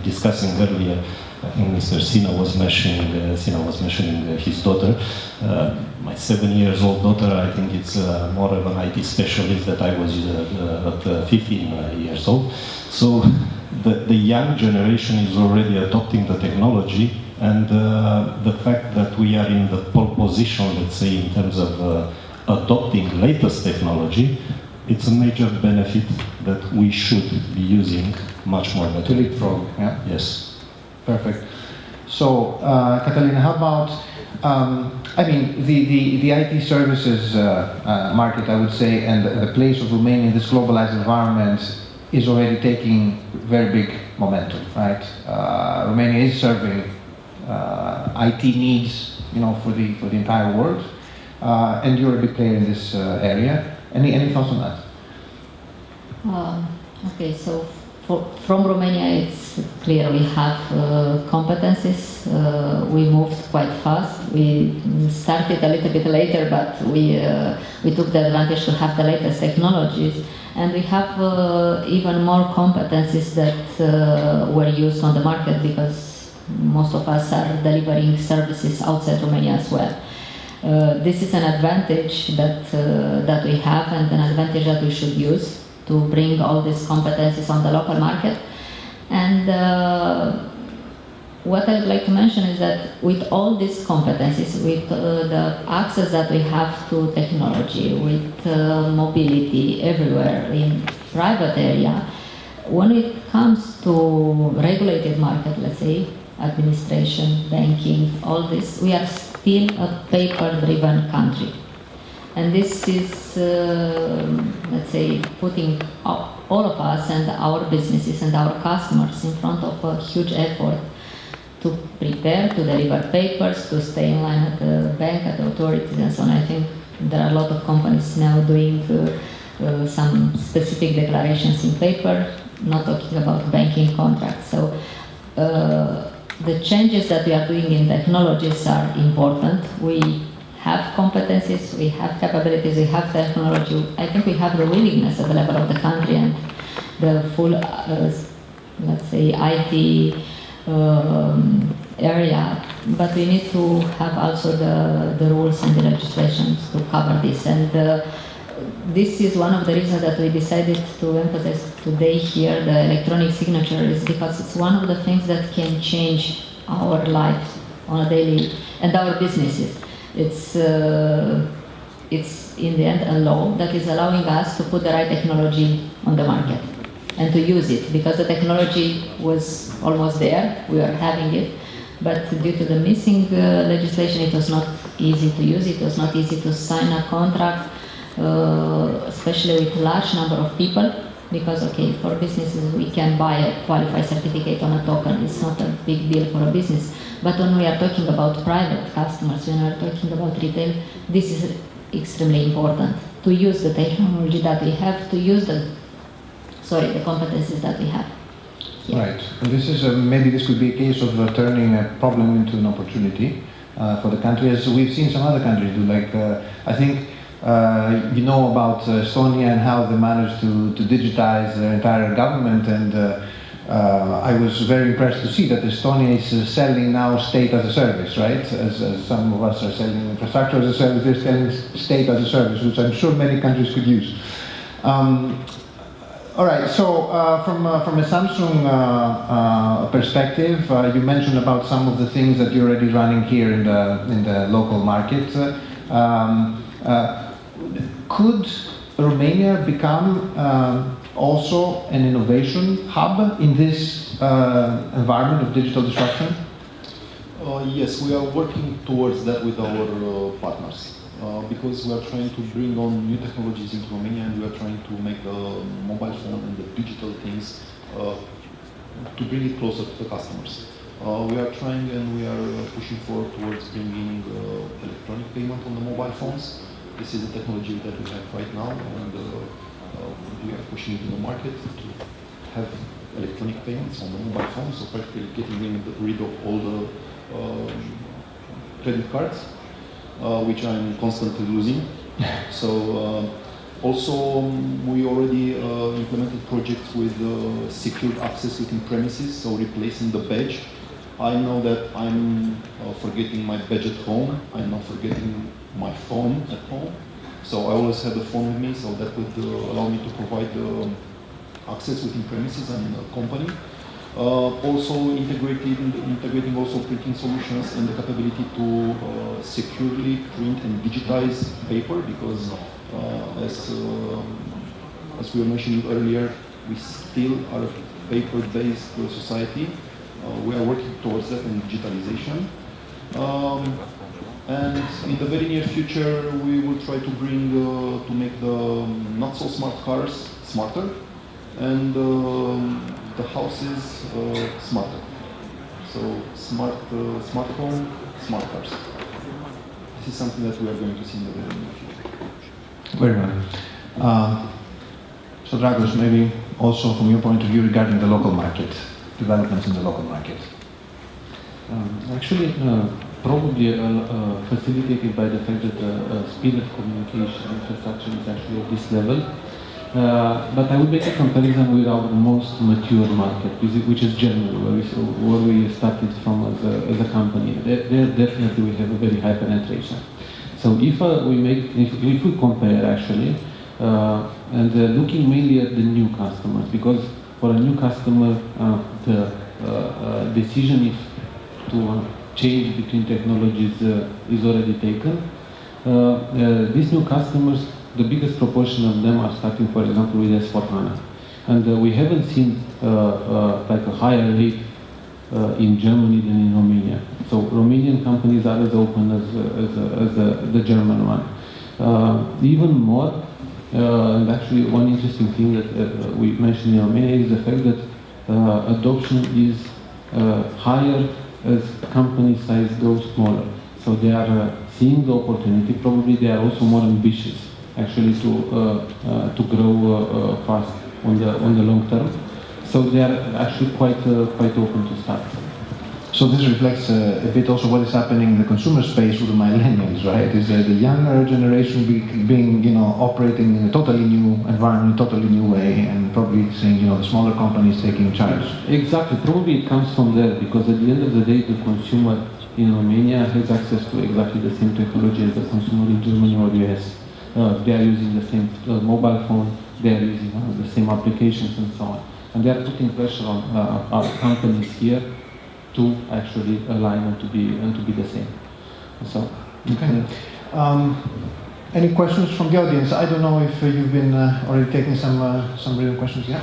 discussing earlier, I think Mr. Sina was mentioning his daughter. My 7-year-old daughter, I think it's more of an IT specialist that I was at 15 years old. So the young generation is already adopting the technology, and the fact that we are in the pole position, let's say, in terms of adopting latest technology, it's a major benefit that we should be using much more better. To leapfrog, yeah? Yes. Perfect. So, Catalina, how about, the IT services market, I would say, and the place of Romania in this globalized environment is already taking very big momentum, right? Romania is serving IT needs, for the entire world, and you're a big player in this area. Any thoughts on that? Okay, so from Romania, it's clear we have competencies. We moved quite fast. We started a little bit later, but we took the advantage to have the latest technologies, and we have even more competencies that were used on the market, because most of us are delivering services outside Romania as well. This is an advantage that we have, and an advantage that we should use to bring all these competencies on the local market. And what I would like to mention is that with all these competencies, with the access that we have to technology, with mobility everywhere in private area, when it comes to regulated market, let's say, administration, banking, all this, we are still a paper-driven country. And this is, let's say, putting all of us and our businesses and our customers in front of a huge effort to prepare, to deliver papers, to stay in line at the bank, at the authorities, and so on. I think there are a lot of companies now doing some specific declarations in paper, not talking about banking contracts. So the changes that we are doing in technologies are important. We have competencies, we have capabilities, we have technology. I think we have the willingness at the level of the country and the full, let's say, IT area, but we need to have also the rules and the legislations to cover this. And this is one of the reasons that we decided to emphasize today here the electronic signature, is because it's one of the things that can change our lives on a daily, and our businesses. It's in the end a law that is allowing us to put the right technology on the market and to use it, because the technology was almost there, we were having it, but due to the missing legislation, it was not easy to use, it was not easy to sign a contract, especially with large number of people, because, okay, for businesses we can buy a qualified certificate on a token, it's not a big deal for a business. But when we are talking about private customers, when we are talking about retail, this is extremely important, to use the technology that we have, to use the competencies that we have. Yeah. Right. And this is maybe this could be a case of turning a problem into an opportunity for the country, as we've seen some other countries do. Like I think You know about Estonia and how they managed to digitize their entire government, and I was very impressed to see that Estonia is selling now state as a service, right? As some of us are selling infrastructure as a service, they're selling state as a service, which I'm sure many countries could use. All right, so from a Samsung perspective, you mentioned about some of the things that you're already running here in the local market. Could Romania become also an innovation hub in this environment of digital disruption? Yes, we are working towards that with our partners. Because we are trying to bring on new technologies into Romania, and we are trying to make the mobile phone and the digital things to bring it closer to the customers. We are trying and we are pushing forward towards bringing electronic payment on the mobile phones. This is a technology that we have right now, and we are pushing it in the market to have electronic payments on the mobile phone, so practically getting rid of all the credit cards. Which I'm constantly losing. So also we already implemented projects with secured access within premises, so replacing the badge. I know that I'm forgetting my badge at home, I'm not forgetting my phone at home, so I always have the phone with me, so that would allow me to provide access within premises and company. Also integrating also printing solutions and the capability to securely print and digitize paper, because as we were mentioning earlier, we still are a paper-based society. We are working towards that in digitalization. And in the very near future, we will try to bring to make the not so smart cars smarter, and the houses smarter. So smart home, smart cars. This is something that we are going to see in the very near future. Very well. So Dragos, maybe also from your point of view regarding the local market, developments in the local market. Actually, probably facilitated by the fact that the speed of communication infrastructure is actually at this level. But I would make a comparison with our most mature market, which is Germany, where we started from as a company. There definitely we have a very high penetration. So if we compare actually, and looking mainly at the new customers, because for a new customer, the decision if to change between technologies is already taken. These new customers, the biggest proportion of them are starting, for example, with S/4HANA. And we haven't seen like a higher rate in Germany than in Romania. So Romanian companies are as open as the German one. Even more, and actually one interesting thing that we mentioned in Romania is the fact that adoption is higher as company size goes smaller. So they are seeing the opportunity. Probably they are also more ambitious, actually, to grow fast on the long term. So they are actually quite open to start. So this reflects a bit also what is happening in the consumer space with the millennials, right? Is that the younger generation being operating in a totally new environment, totally new way, and probably seeing the smaller companies taking charge. Exactly. Probably it comes from there, because at the end of the day, the consumer in Romania has access to exactly the same technology as the consumer in Germany or US. They are using the same mobile phone. They are using the same applications and so on. And they are putting pressure on our companies here to actually align and to be the same. So, okay. Any questions from the audience? I don't know if you've been already taking some written questions. Yeah.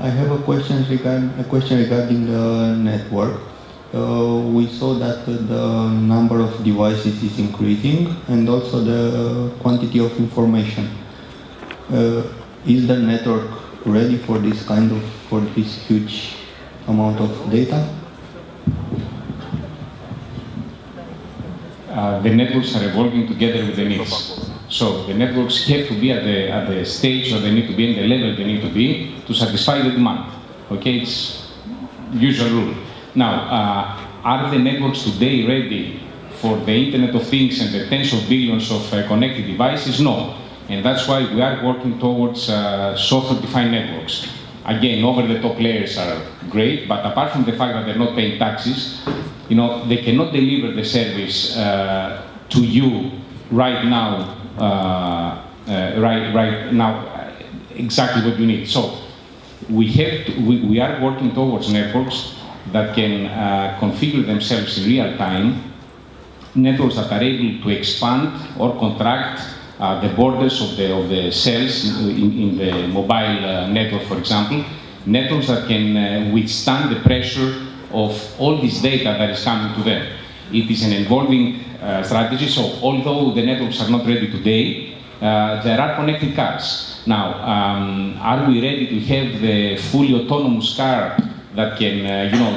I have a question regarding the network. We saw that the number of devices is increasing, and also the quantity of information. Is the network ready for this huge amount of data? The networks are evolving together with the needs. So the networks have to be at the stage, or they need to be at the level they need to be to satisfy the demand. Okay, it's usual rule. Now, are the networks today ready for the Internet of Things and the tens of billions of connected devices? No. And that's why we are working towards software-defined networks. Again, over-the-top layers are great, but apart from the fact that they're not paying taxes, they cannot deliver the service to you right now, exactly what you need. So we are working towards networks that can configure themselves in real time, networks that are able to expand or contract the borders of the cells in the mobile network, for example, networks that can withstand the pressure of all this data that is coming to them. It is an evolving strategy, so although the networks are not ready today, there are connected cars. Now, are we ready to have the fully autonomous car that can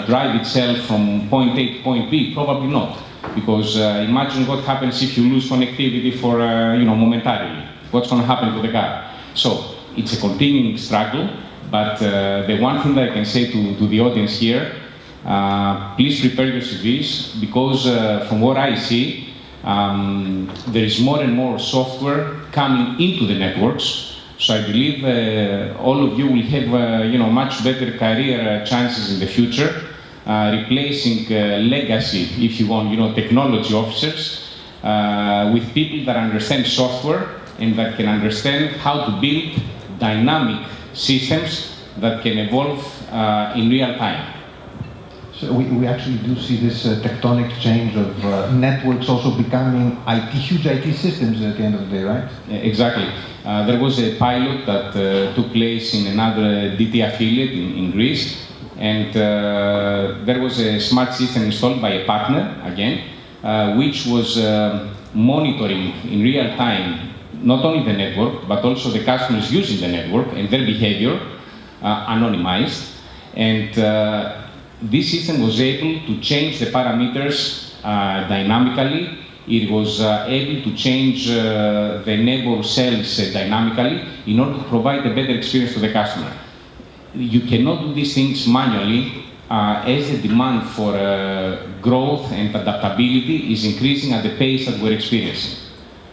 drive itself from point A to point B? Probably not. Because imagine what happens if you lose connectivity for, momentarily. What's going to happen to the car? So it's a continuing struggle, but the one thing that I can say to the audience here, please prepare your CVs, because from what I see, there is more and more software coming into the networks. So I believe all of you will have, much better career chances in the future. Replacing legacy, if you want, technology officers with people that understand software and that can understand how to build dynamic systems that can evolve in real time. So we actually do see this tectonic change of networks also becoming huge IT systems at the end of the day, right? Exactly. There was a pilot that took place in another DT affiliate in Greece. And there was a smart system installed by a partner, again, which was monitoring in real time not only the network, but also the customers using the network and their behavior, anonymized. And this system was able to change the parameters dynamically. It was able to change the neighbor cells dynamically in order to provide a better experience to the customer. You cannot do these things manually as the demand for growth and adaptability is increasing at the pace that we're experiencing.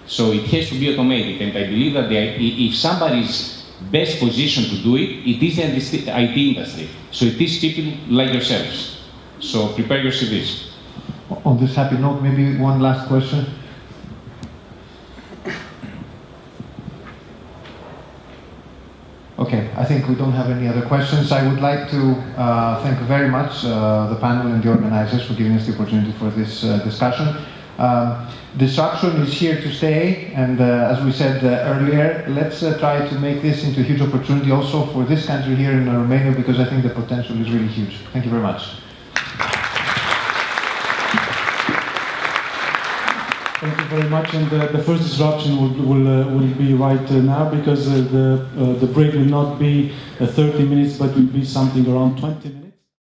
So it has to be automated, and I believe that if somebody is best positioned to do it, it is the IT industry. So it is people like yourselves. So prepare your CVs. On this happy note, maybe one last question. Okay, I think we don't have any other questions. I would like to thank very much the panel and the organizers for giving us the opportunity for this discussion. Disruption is here to stay, and as we said earlier, let's try to make this into a huge opportunity also for this country here in Romania, because I think the potential is really huge. Thank you very much. Thank you very much. And the first disruption will be right now, because the break will not be 30 minutes, but will be something around 20 minutes.